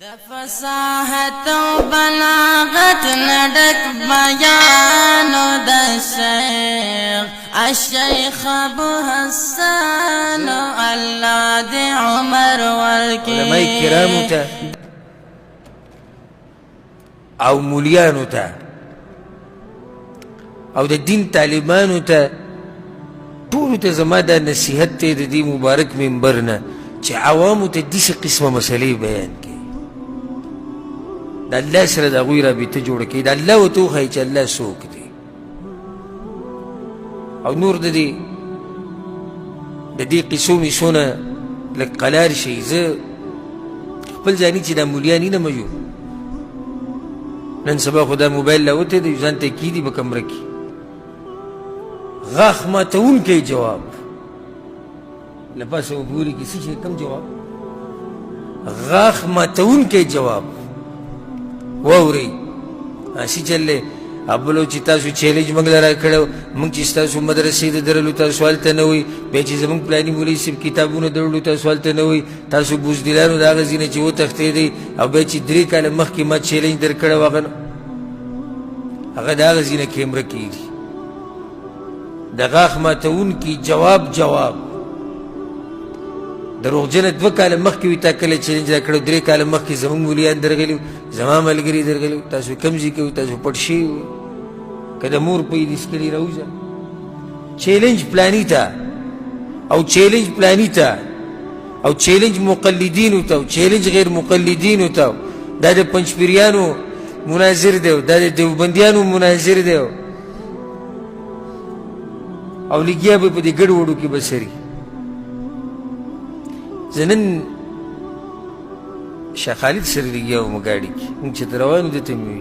د فصاحت و بلاغت نډک بیان د شیخ الشیخ ابو حسن الله د عمر ورکی علماء کرامو ته او مولیانو ته او د دین طالبانو ته ټولو ته زما دا نصیحت دی د دې مبارک منبر نه چې عوامو ته داسې قسمه مسلې بیان کړي د الله سره د هغوی رابطه جوړه کړي د الله ورته وښایي چې الله څوک دی او نور د دې قصو میسو نه لږ قلار شي زه خپل ځاني چې دا مولیان یې نه مجو نن سبا خو دا موبایل راوتی دی ځان ته کیدي په کمره کې غاښ ماتونکی جواب له پاسه وګوري کې څه شی کم جواب غاښ ماتونکی جواب واورئ هسې چل دی ابلو چې تاسو چیلنج موږ له راکړی موږ چې ستاسو مدرسې ته درلو تاسو هلته نه وئ بیا چې زموږ پلاني مولوي صاحب کتابونه درلو تاسو هلته نه وئ تاسو بوزدلانو د هغه ځای نه چې وتښتېدئ او بیا چې 3 کاله مخکې ما چیلنج در کړی و هغه د هغه ځای نه کیمره کېږي د غاښ ماتونکي جواب دروغجنه 2 کاله مخکې وي تا کله چیلنج را کړی 3 کاله مخکې زموږ مولیان درغلي وو زما ملګري درغلي وو تاسو کوم ځای کې وو تاسو پټ شوي وو که د مور په یې دسکلي راوځه چیلنج پلاني ته او چیلنج پلاني ته او چیلنج مقلدینو ته او چیلنج غیر مقلدینو ته دا د پنجپیریانو مناظر دی دا د دیوبندیانو مناظر دی او لګیا به په دې ګډ وډو کې به سري زه نن شاه خالد سره لګیا وم ګاډي کې موږ چې ته روان وو دته مې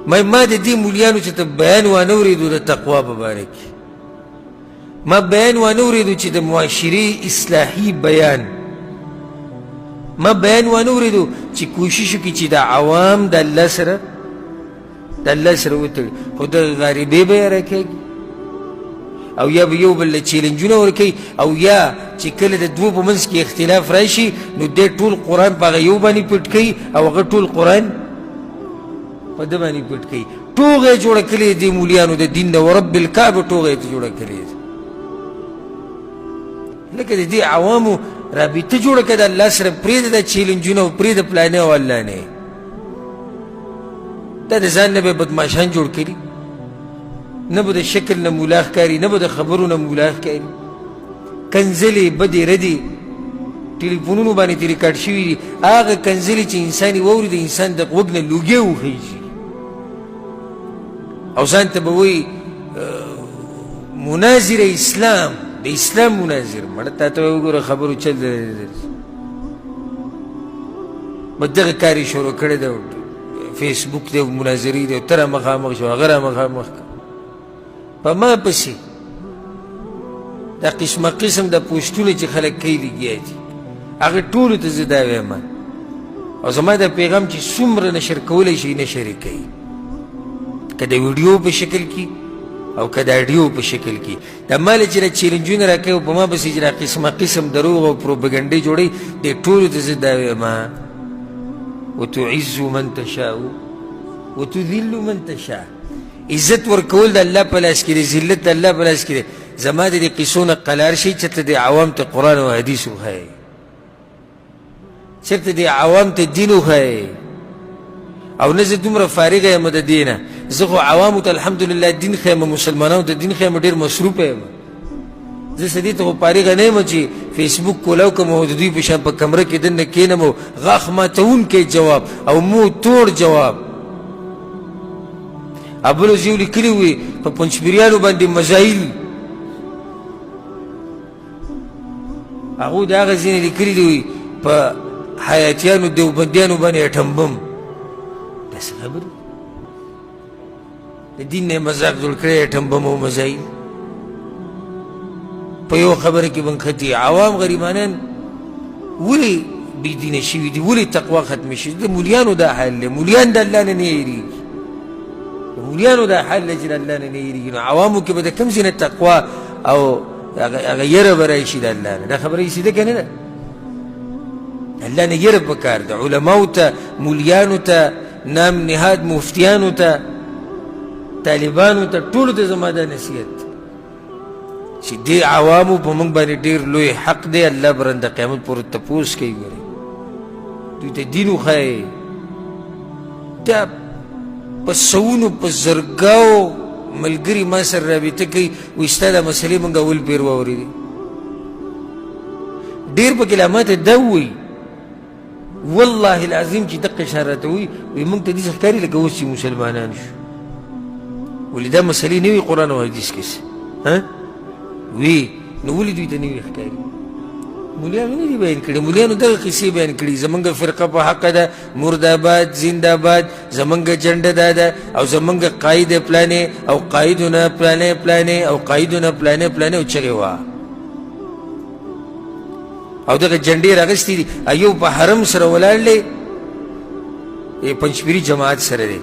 وي ما د دې مولیانو چې ته بیان وانه اورېدو د تقوا په باره کې ما بیان وانه اورېدو چې د معاشرې اصلاحي بیان ما بیان وانه اورېدو چې کوشش وکړي چې د عوام د الله سره وتړي خو د غریبۍ به یې راکېږي او یا به یو بل له چیلنجونه ورکوي او یا چې کله د دوو په منځ کې اختلاف راشي نو دی ټول قرآن په هغه یو باندې پټ کوي او هغه ټول قرآن په ده باندې پټ کوي ټوغه یې جوړه کړې دې مولیانو د دین نه ورب الکعبه ټوغه یې جوړه کړې لکه د دې عوامو رابطه جوړه کړه د الله سره پرېږده دا چیلنجونه او پرېږده پلانې او الله نه دا د ځان نه به بدماشان جوړ کړي نه به د شکل نه مولا ښکاري نه به د خبرو نه مولا ښکاري کنځلې بدې ردې ټلیفونونو باندې ترې ریکارډ شوي دي هغه کنځلې چې انسان یې واوري د انسان د غوږ نه لوګې وخیږي او ځان ته به وایي مناظر اسلام د اسلام مناظر مړه تا ته وګوره خبرو چل به دغه کار یې شروع کړی دی فیسبوک دی مناظرې دی ته را مخامخ شو هغه را مخامخ په ما پسې دا قسم د پوسټونه چې خلک کوي لګیا دي هغه ټولو ته زه دا وایم او زما دا پیغام چې څومره نشر کولی شي نشر یې کوي که د ویډیو په شکل کې او که د اډیو په شکل کې دا ما له چې دا چیلنجونه را کوي په ما پسې چې دا قسم دروغ او پروپګنډې جوړوي دې ټولو ته زه دا وایم وتعز من تشاء وتذل من تشاء عزت ورکول د الله په لاس کې دی ذلت د الله په لاس کې دی زما د دې قصو نه قلار شي چېرته د عوام ته قرآن او حدیث وښایي چېرته د عوام ته دین وښایي او نه زه دومره فارغه یم د دې نه زه خو عوامو ته الحمدلله دین ښیم مسلمانانو ته دین ښیم ډېر مصروفه یم زه سدې ته خو فارغه نه یم چې فیسبوک کولاو کړم او د دوی په شان په کمره کې دننه کښېنم او غاښ ماتونکی جواب او مو توړ جواب ابلو زیو لیکلي وي په پنجپیریانو باندې مزایل هغوی د هغه ځینې لیکلي وي په حیاتیانو دیوبندیانو باندې اټم بم داسې خبرې د دین نه یې مذاق جوړ کړی اټم بم او مزایل په یو خبره کې بنښتي عوام غریبانان ولې بېدینه شوي دي ولې تقوا ختمه شوي د مولیانو دا حال دی مولیان د الله نه نه هېرېږي مولیانو دا حال دی چې د الله نه نه هېرېږي نو عوامو کې به د کوم ځای نه تقوا او هغه یره به راشي د الله نه دا خبره یې سیده که نه ده الله نه یره پکار ده علماو ته مولیانو ته نام نهاد مفتیانو ته طالبانو ته ټولو ته زما دا نصیحت چې دې عوامو په موږ باندې ډېر لوی حق دی الله برند قیامت پورې تپوس کوي ګورې دوی ته دین وښایې دا په سوونو په زرګاو ملګري ما سره رابطه کوي وایي ستا دا مسلې موږ اول پیر واورېدې ډېر پکې لا ماته دا ووایي والله العظیم چې دقه شان راته وایي موږ ته داسې ښکاري لکه اوس چې مسلمانان شو ولې دا مسلې نه وي قرآن او حدیث کې وي نو ولې دوی ته نه وي ښکاري مولیانو نه دي بیان کړي مولیانو دغه قصې بیان کړي زمونږ فرقه په حقه ده مرداباد زندهباد زمونږ جنډه دا ده او زمونږ قاید پلانې او قایدونه پلانې او قایدونه پلانې او چغې وه او دغه جنډې راغستې دي ایو په حرم سره ولاړ دی پنجپیري جماعت سره دی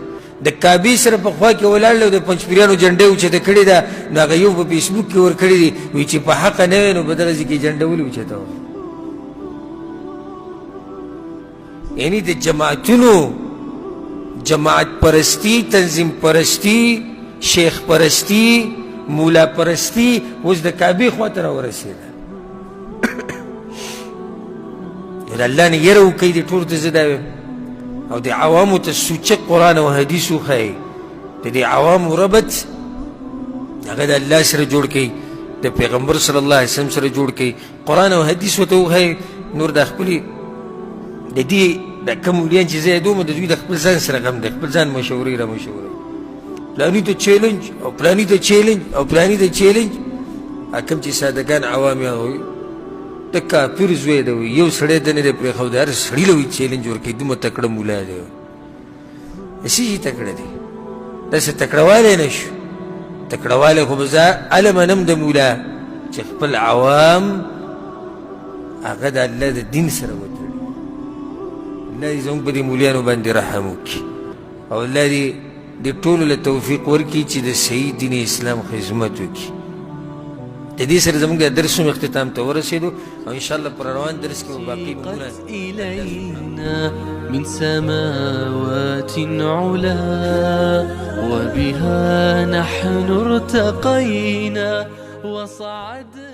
د کعبې سره په خوا کې ولاړ دی او د پنجپیریانو جنډې اوچته کړې ده نو هغه یو په فیسبوک کې ورکړې دي وایي چې په حقه نه وی نو په دغه ځای کې جنډه ولې اوچته وه یعنی د جماعتونو جماعت پرستی تنظیم پرستی شیخ پرستی مولا پرستی اوس د کعبې خوا ته راورسېده د الله نه یره وکړئ دې ټولو ته زه دا وایم او د عوامو ته سوچه قرآن او حدیث وښایئ د دې عوامو ربط هغه د الله سره جوړ کړئ د پیغمبر صلی الله علیه وسلم سره جوړ کړئ قرآن او حدیث ورته وښایئ نور د خپلې د دې د کوم مولیان چې زه یادوم د دوی د خپل ځان سره غم دی خپل ځان مشورې را مشورې پلاني ته چیلنج او پلاني ته چیلنج او پلاني ته چیلنج کوم چې سادهګان عوام یې هغوی د کافر زوی دی یو سړی د نه دی پرېښودی هر سړي له وایي چیلنج ورکوي دومره تکړه مولا دی څه شي تکړه دی داسې تکړهوالی نه شو تکړهوالی خو به زه هله منم د مولا چې خپل عوام هغه د الله د دین سره وتړي الله دې زموږ په دې مولیانو باندې رحم وکړي او الله دې ټولو له توفیق ورکړي چې د صحیح دین اسلام خدمت وکړي د دې سره زموږ د درس هم اختتام ته ورسېدو او انشاءالله پر روان درس کې به باقي إلينا من سماوات علا وبها نحن ارتقينا وصعدنا